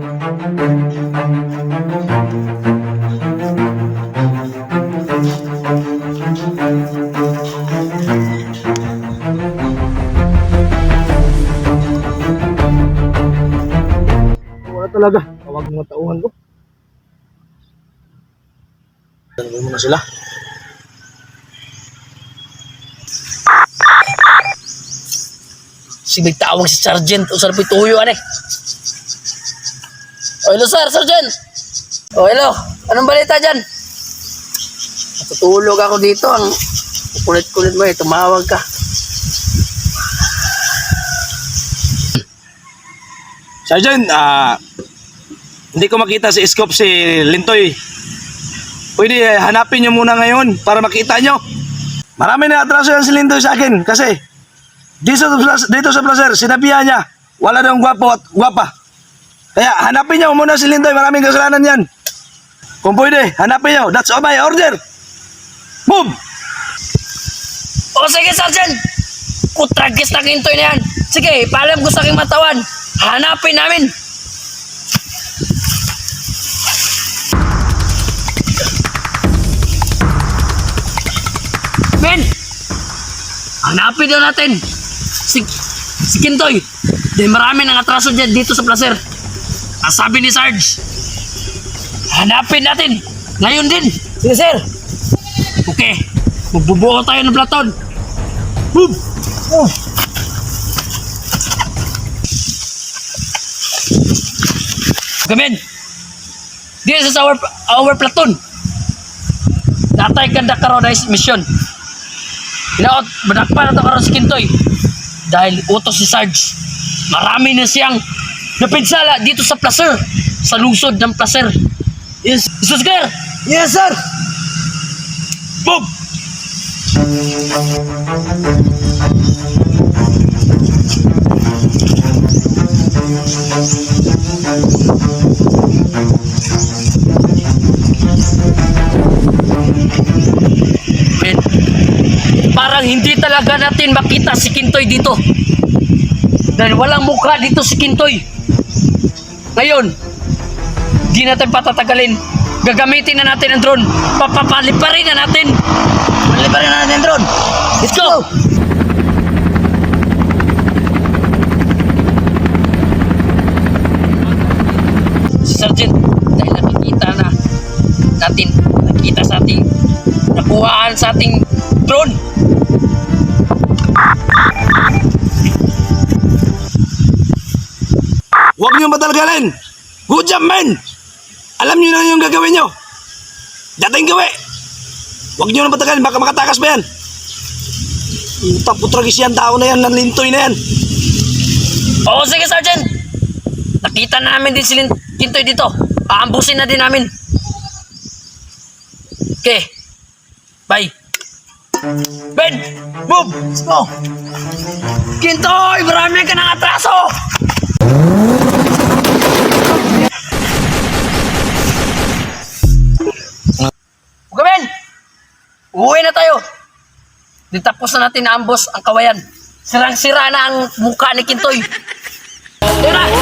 Wala talaga. Tawag mga tauhan ko. Tanungin mo na sila. Sige, tawag si Sergeant o sa tuyo ane. O hello sir, Sergeant. O hello, anong balita dyan? Natutulog ako dito, ang kulit-kulit mo eh, tumawag ka. Sergeant, hindi ko makita si Scope si Lintoy. Pwede hanapin nyo muna ngayon para makita nyo. Marami na atraso yan si Lintoy sa akin kasi dito sa Placer, sinabihan niya wala daw gwapo at gwapa. Kaya hanapin nyo muna si Lintoy, maraming kasalanan yan. Kung pwede, hanapin nyo. That's all my order. Boom! O sige, Sergeant. Kutragis na kintoy na yan. Sige, paalam ko sa aking matawan. Hanapin namin. Men! Hanapin daw natin. Si Kintoy. Dahil marami nang atraso dyan dito sa Placer. Ang sabi ni Sarge, hanapin natin. Ngayon din. Sige, sir. Okay. Magbubuo tayo ng platon. Boom! Oh. Okay, men. This is our platoon. Natay kanda karon na mission. Hinaot, badakpan na ito karon si Kintoy. Dahil utos si Sarge. Marami na siyang napinsala dito sa Placer. Sa lungsod ng Placer. Yes. Is this clear? Yes, sir! Boom! Men, parang hindi talaga natin makita si Kintoy dito. Dahil walang mukha dito si Kintoy. Ngayon, di natin patatagalin. Gagamitin na natin ang drone. Papapaliparin na natin. Paliparin na natin ang drone. Let's go! Si Sergeant, dahil nakikita na natin, nakita sa ating, nakuhaan sa ating drone. Huwag niyo matalgalin! Good job, men! Alam niyo na yung gagawin niyo! Dating gawi! Huwag niyo na matalgalin, baka makatakas pa yan! Putragis yan, tao na yan, nanlintoy na yan! Oo, sige, Sergeant! Nakita na namin din si Kintoy dito. Aambusin na din namin. Okay. Bye. Ben! Boom! Let's go! Kintoy! Marami ka ng atraso! Okay, Ben! Uwi na tayo. Di tapos na natin na-ambush ang kawayan. Sirang-sira na ang mukha ni Kintoy. Tara!